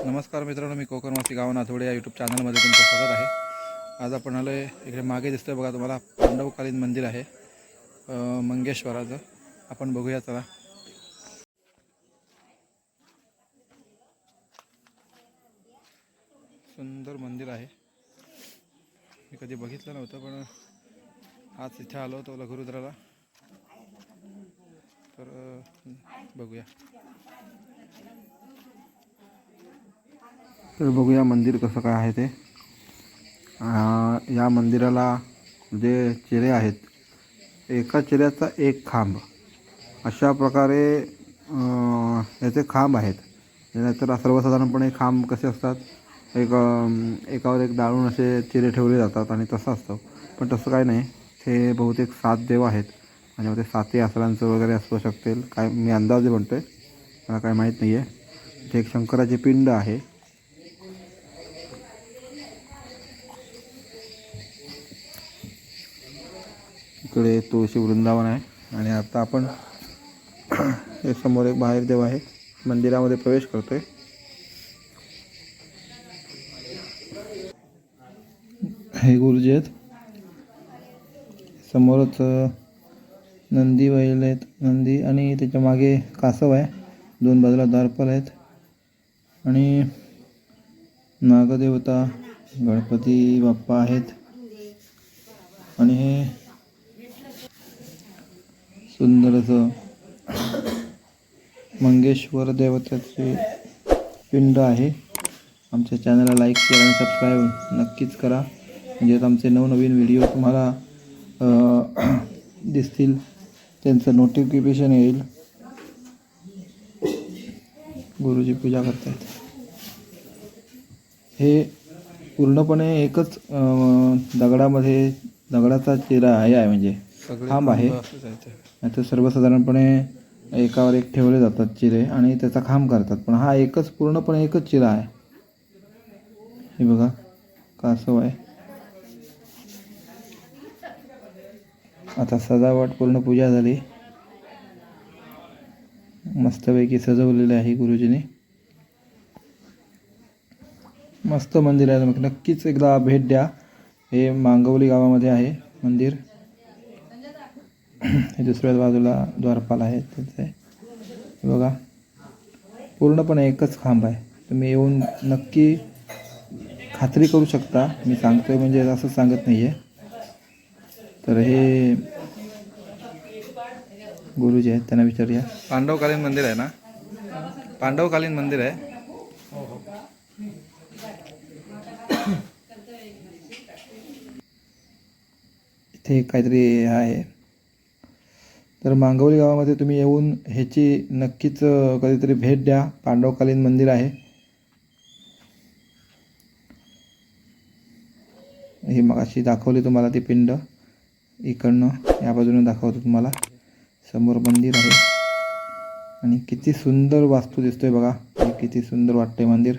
नमस्कार मित्रांनो, मी कोकणवासी गाव नाथोडे या यूट्यूब चॅनलमध्ये तुमचं स्वागत आहे। आज आपण आलो आहे इकडे मागे दिसतंय बघा तुम्हाला पांडवकालीन मंदिर आहे मंगेश्वराचं। आपण बघूया चला। सुंदर मंदिर आहे, मी कधी बघितलं नव्हतं पण आज इथे आलो होतो लघुरुद्राला, तर बघूया। तर बघूया मंदिर कसं काय आहे ते। या मंदिराला जे चिरे आहेत, एका चिऱ्याचा एक खांब, अशा प्रकारे याचे खांब आहेत। नाहीतर सर्वसाधारणपणे खांब कसे असतात, एकावर एक डाळून असे चिरे ठेवले जातात आणि तसं असतं, पण तसं काय नाही। ते बहुतेक 7 देव आहेत आणि ते 7ही असरांचं वगैरे असू शकतील, काय मी अंदाजे म्हणतोय, मला काय माहीत नाही आहे। इथे एक शंकराची पिंड आहे। इकडे तुळशी वृंदावन आहे आणि आता आपण हे समोर एक बाहेर देव आहे, मंदिरामध्ये प्रवेश करतोय। हे गुरुजी आहेत, समोरच नंदी बैल आहेत, नंदी आणि त्याच्या मागे कासव आहे, दोन बाजूला द्वारपाल आहेत आणि नागदेवता गणपती बाप्पा आहेत आणि हे सुंदर असं मंगेश्वर देवतेची पिंड आहे। आमच्या चॅनलला लाईक शेअर आणि सबस्क्राईब नक्कीच करा, म्हणजे आमचे नवनवीन व्हिडिओ तुम्हाला दिसतील, त्यांचं नोटिफिकेशन येईल। गुरुजी पूजा करतात। हे पूर्णपणे एकच दगडाचा चिरा आहे, म्हणजे खांब आहे। नाहीतर सर्वसाधारणपणे एकावर एक ठेवले जातात चिरे आणि त्याचा खांब करतात, पण हा पूर्णपणे एकच चिरा आहे। हे बघा, कासव आहे। आता सजावट पूर्ण पूजा झाली, मस्तपैकी सजवलेले आहे गुरुजींनी। मस्त मंदिर आहे, मग नक्कीच एकदा भेट द्या। हे मांगवली गावामध्ये आहे मंदिर। हे दुसऱ्या बाजूला द्वारपाल आहे त्याचे, बघा पूर्णपणे एकच खांब आहे। तुम्ही येऊन नक्की खात्री करू शकता, मी सांगतोय म्हणजे असं सांगत नाही आहे। तर हे गुरुजी आहेत, त्यांना विचारूया। पांडवकालीन मंदिर आहे ना? पांडवकालीन मंदिर आहे। इथे काहीतरी आहे, तर मांगवली गावामध्ये तुम्ही येऊन ह्याची नक्कीच कधीतरी भेट द्या। पांडवकालीन मंदिर आहे हे, मग अशी दाखवली तुम्हाला ती पिंड, इकडनं या बाजूने दाखवतो तुम्हाला। समोर मंदिर आहे आणि किती सुंदर वास्तू दिसतोय बघा, किती सुंदर वाटतंय मंदिर।